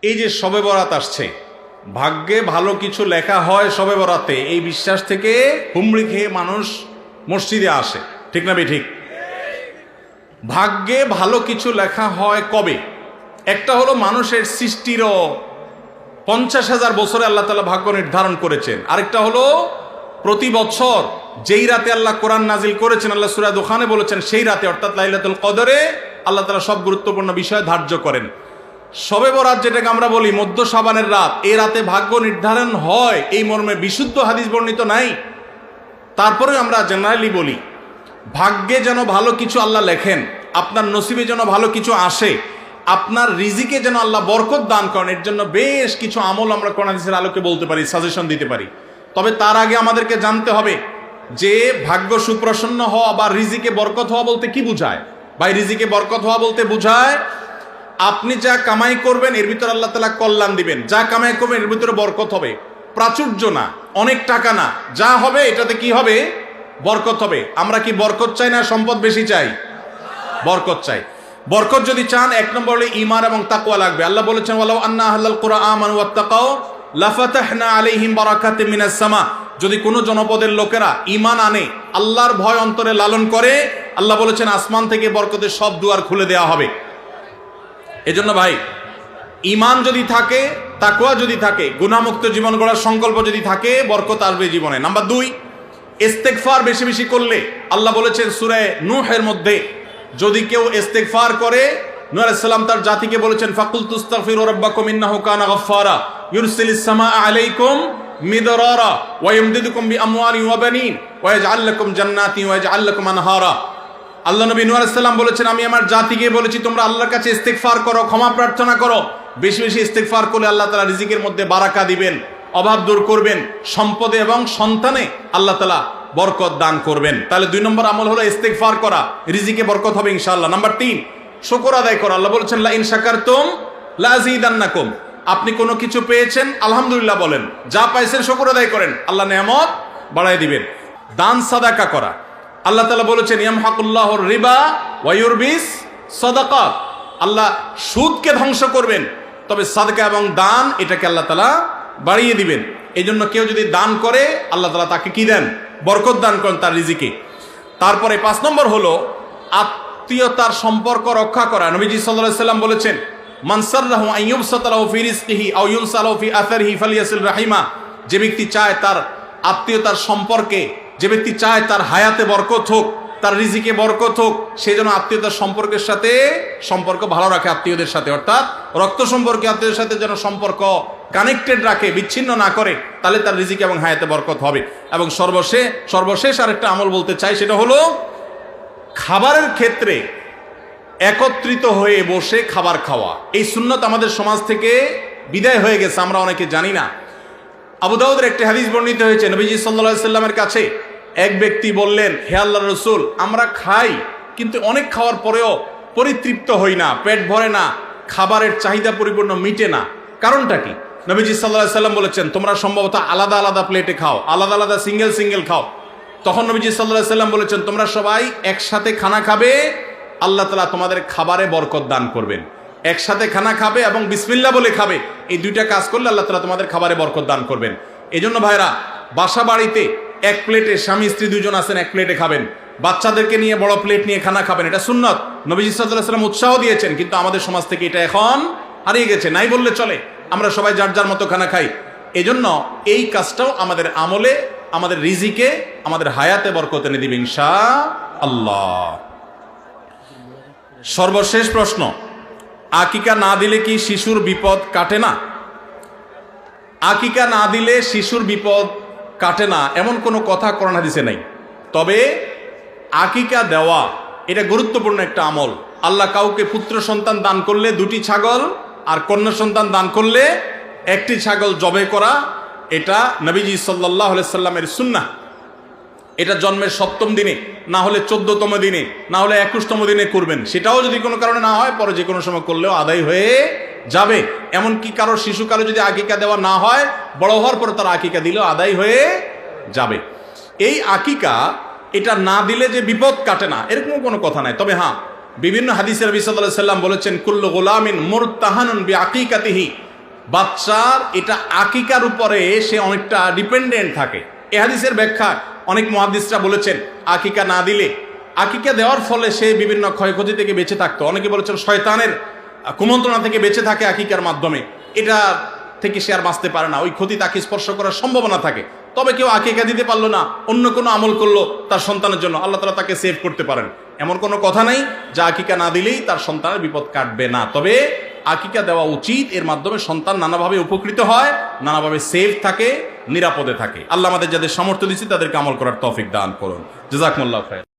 এই যে শবে বরাত আসছে, ভাগ্যে ভালো কিছু লেখা হয় শবে বরাতে, এই বিশ্বাস থেকে হুমড়ি খেয়ে মানুষ মসজিদে আসে, ঠিক না ঠিক? ভাগ্যে ভালো কিছু লেখা হয় কবে? একটা হলো মানুষের সৃষ্টিরও 50,000 বছরে আল্লাহ তাআলা ভাগ্য নির্ধারণ করেছেন। আরেকটা হলো প্রতি বছর যেই রাতে আল্লাহ কোরআন নাজিল করেছেন, আল্লাহ সূরা দুখানে বলেছেন, সেই রাতে অর্থাৎ লাইলাতুল কদরে আল্লাহ তাআলা সব গুরুত্বপূর্ণ বিষয় ধার্য করেন। শবে বরাত যেটাকে আমরা বলি মধ্য শাবানের রাত, এই রাতে ভাগ্য নির্ধারণ হয় এই মর্মে বিশুদ্ধ হাদিস বর্ণিত নাই। তারপরে আমরা জেনারেলি বলি ভাগ্যে যেন ভালো কিছু আল্লাহ লেখেন, আপনার নসিবে যেন ভালো কিছু আসে, আপনার রিজিকে যেন আল্লাহ বরকত দান করেন, এর জন্য বেশ কিছু আমল আমরা কোরআন হাদিসের আলোকে বলতে পারি, সাজেশন দিতে পারি। তবে তার আগে আমাদেরকে জানতে হবে যে ভাগ্য সুপ্রসন্ন হওয়া বা রিজিকে বরকত হওয়া বলতে কি বুঝায়। ভাই, রিজিকে বরকত হওয়া বলতে বুঝায় আপনি যা কামাই করবেন এর ভিতরে আল্লাহ তাআলা কল্যাণ দিবেন, যা কামাই করবেন এর ভিতরে বরকত হবে। প্রাচুর্য না, অনেক টাকা না, যা হবে এটাতে কি হবে? বরকত হবে। আমরা কি বরকত চাই না সম্পদ বেশি চাই? বরকত চাই। বরকত যদি চান, এক নম্বর হলো ঈমান এবং তাকওয়া লাগবে। আল্লাহ বলেছেন ওয়ালাউ আন্না আহলাল কুরআ আমানু ওয়াত্তাকাও লাফাতাহনা আলাইহিম বারাকাতিম মিনাস সামা। যদি কোনো জনপদের লোকেরা ঈমান আনে, আল্লাহর ভয় অন্তরে লালন করে, আল্লাহ বলেছেন আসমান থেকে বরকতের সব দুয়ার খুলে দেওয়া হবে। এজন্য ভাই, ঈমান যদি থাকে, তাকওয়া যদি থাকে, গুনাহমুক্ত জীবন গড়ার সংকল্প যদি থাকে, বরকত আসবে জীবনে। নাম্বার 2, ইস্তেগফার বেশি বেশি করলে, আল্লাহ বলেছেন সূরা নূহের মধ্যে, যদি কেউ ইস্তেগফার করে, নূহ আলাইহিস সালাম তার জাতিকে বলেছেন ফাকুল তুস্তাগফিরু রাব্বাকুম ইন্নাহু কানা গাফফারা ইউরসিলিস সামাআ আলাইকুম মিদরারা ওয়া ইমদিদুকুম বিআমওয়ালিন ওয়া বানিন ওয়া ইয়াজআল লাকুম জান্নাতিন ওয়া ইয়াজআল লাকুম আনহারা। আল্লাহ নবী নূহ আলাইহিস সালাম বলেছেন, আমি আমার জাতিকে বলেছি তোমরা আল্লাহর কাছে ইস্তেগফার করো, ক্ষমা প্রার্থনা করো। বেশি বেশি ইস্তেগফার করলে আল্লাহ তাআলা রিজিকের মধ্যে বারাকা দিবেন, অভাব দূর করবেন, সম্পদে এবং সন্তানে আল্লাহ তাআলা বরকত দান করবেন। তাহলে 2 নম্বর আমল হলো ইস্তেগফার করা, রিজিকে বরকত হবে ইনশাআল্লাহ। নাম্বার 3, শুকর আদায় করা। আল্লাহ বলেছেন লা ইন শাকারতুম লা আযীদান্নাকুম। আপনি কোনো কিছু পেয়েছেন, আলহামদুলিল্লাহ বলেন, যা পাইছেন শুকর আদায় করেন, আল্লাহ নেয়ামত বাড়ায় দিবেন। দান সাদাকা করা। আল্লাহ তাআলা বলেছেন ইয়ামহাকুল্লাহুর রিবা ওয়া ইউরবিস সাদাকাত। আল্লাহ সুদকে ধ্বংস করবেন, তবে সাদকা এবং দান এটাকে আল্লাহ তাআলা বাড়িয়ে দিবেন। এই জন্য কেউ যদি দান করে, আল্লাহ তাআলা তাকে কি দেন? বরকত দান করেন তার রিজিকে। তারপরে 5 নম্বর হলো আত্মীয়তার সম্পর্ক রক্ষা করা। নবীজি সাল্লাল্লাহু আলাইহি সাল্লাম বলেছেন মান সাররাহু আন ইউবসাতা লাহু ফি রিজকিহি আও ইউনসালাহু ফি আথারিহি ফালিয়াসিল রাহিমা। যে ব্যক্তি চায় তার আত্মীয়তার সম্পর্কে, যে ব্যক্তি চায় তার হায়াতে বরকত হোক, তার রিজিকে বরকত হোক, সে যেন আত্মীয়তার সম্পর্কের সাথে সম্পর্ক ভালো রাখে, আত্মীয়দের সাথে, অর্থাৎ রক্ত সম্পর্কে আত্মীয়দের সাথে যেন সম্পর্ক কানেক্টেড রাখে, বিচ্ছিন্ন না করে, তাহলে তার রিজিকে এবং হায়াতে বরকত হবে। এবং সর্বশেষ আরেকটা আমল বলতে চাই, সেটা হলো খাবারের ক্ষেত্রে একত্রিত হয়ে বসে খাবার খাওয়া। এই সুন্নত আমাদের সমাজ থেকে বিদায় হয়ে গেছে, আমরা অনেকে জানি না। আবু দাউদের একটি হাদিস বর্ণিত হয়েছে, নবীজি সাল্লাল্লাহু আলাইহি সাল্লামের কাছে এক ব্যক্তি বললেন, হে আল্লাহর রাসূল, আমরা খাই কিন্তু অনেক খাওয়ার পরেও পরিতৃপ্ত হই না, পেট ভরে না, খাবারের চাহিদা পরিপূর্ণ মিটে না, কারণটা কি? নবীজি সাল্লাল্লাহু আলাইহি সাল্লাম বলেছেন তোমরা সম্ভবত আলাদা আলাদা প্লেটে খাও, আলাদা আলাদা সিঙ্গেল খাও। তখন নবীজি সাল্লাল্লাহু আলাইহি সাল্লাম বলেছেন তোমরা সবাই একসাথে খানা খাবে, আল্লাহ তাআলা তোমাদের খাবারে বরকত দান করবেন। একসাথে খানা খাবে এবং বিসমিল্লাহ বলে খাবে, এই 2টা কাজ করলে আল্লাহ তাআলা তোমাদের খাবারে বরকত দান করবেন। এজন্য ভাইরা, বাসা বাড়িতে এক প্লেটে স্বামী স্ত্রী 2জন আছেন, এক প্লেটে খাবেন। বাচ্চাদেরকে নিয়ে বড় প্লেট নিয়ে খানা খাবেন, এটা সুন্নত। নবীজি সাল্লাল্লাহু আলাইহি সাল্লাম উৎসাহ দিয়েছেন, কিন্তু আমাদের সমাজ থেকে এটা এখন হারিয়ে গেছে, নাই বললে চলে। আমরা সবাই যার যার মতো খানা খাই। এজন্য এই কাজটাও আমাদের আমলে, আমাদের রিজিকে, আমাদের হায়াতে বরকত এনে দিবে ইনশাআল্লাহ। সর্বশেষ প্রশ্ন, আকিকা না দিলে কি শিশুর বিপদ কাটে না? আকিকা না দিলে শিশুর বিপদ কাটে না এমন কোনো কথা কোরআন হাদিসে নাই। তবে আকিকা দেওয়া এটা গুরুত্বপূর্ণ একটা আমল। আল্লাহ কাউকে পুত্র সন্তান দান করলে 2টি ছাগল, আর কন্যা সন্তান দান করলে 1টি ছাগল জবে করা, এটা নবীজি সাল্লাল্লাহু আলাইহি সাল্লামের সুন্নাহ। এটা জন্মের 7ম দিনে, না হলে 14তম দিনে, না হলে 21তম দিনে করবেন। সেটাও যদি কোনো কারণে না হয়, পরে যে কোনো সময় করলেও আদায় হয়ে যাবে। এমনকি কারো যদি আকিকা দেওয়া না হয়, বড় হওয়ার পর তার আকিকা দিলেও আদায় হয়ে যাবে। এই আকিকা এটা না দিলে যে বিপদ কাটে না এরকম কোনো কথা নাই। তবে হ্যাঁ, বিভিন্ন হাদিসে নবী সাল্লাল্লাহু আলাইহি সাল্লাম বলেছেন কুল্লু গুলামিন মুরতাহানুন বিআকিকাতিহি, বাচ্চার এটা আকিকার উপরে সে অনেকটা ডিপেন্ডেন্ট থাকে। এ হাদিসের ব্যাখ্যা অনেক মুহাদ্দিসরা বলেছেন আকিকা না দিলে, আকিকা দেওয়ার ফলে সে বিভিন্ন ক্ষয়ক্ষতি থেকে বেঁচে থাকতো। অনেকে বলেছেন শয়তানের কুমন্ত্রণা থেকে বেঁচে থাকে আকিকার মাধ্যমে, এটা থেকে সে আর বাঁচতে পারে না, ওই ক্ষতি তাকে স্পর্শ করার সম্ভাবনা থাকে। তবে কেউ আকিকা দিতে পারলো না, অন্য কোনো আমল করলো তার সন্তানের জন্য, আল্লাহ তাআলা তাকে সেভ করতে পারেন। এমন কোনো কথা নাই যে আকিকা না দিলেই তার সন্তানের বিপদ কাটবে না। তবে আকিকা দেওয়া উচিত, এর মাধ্যমে সন্তান নানাভাবে উপকৃত হয়, নানাভাবে সেভ থাকে, নিরাপদে থাকে। আল্লাহ আমাদের যাদের সামর্থ্য দিচ্ছে তাদেরকে আমল করার তৌফিক দান করুন। জাযাকুমুল্লাহু খায়র।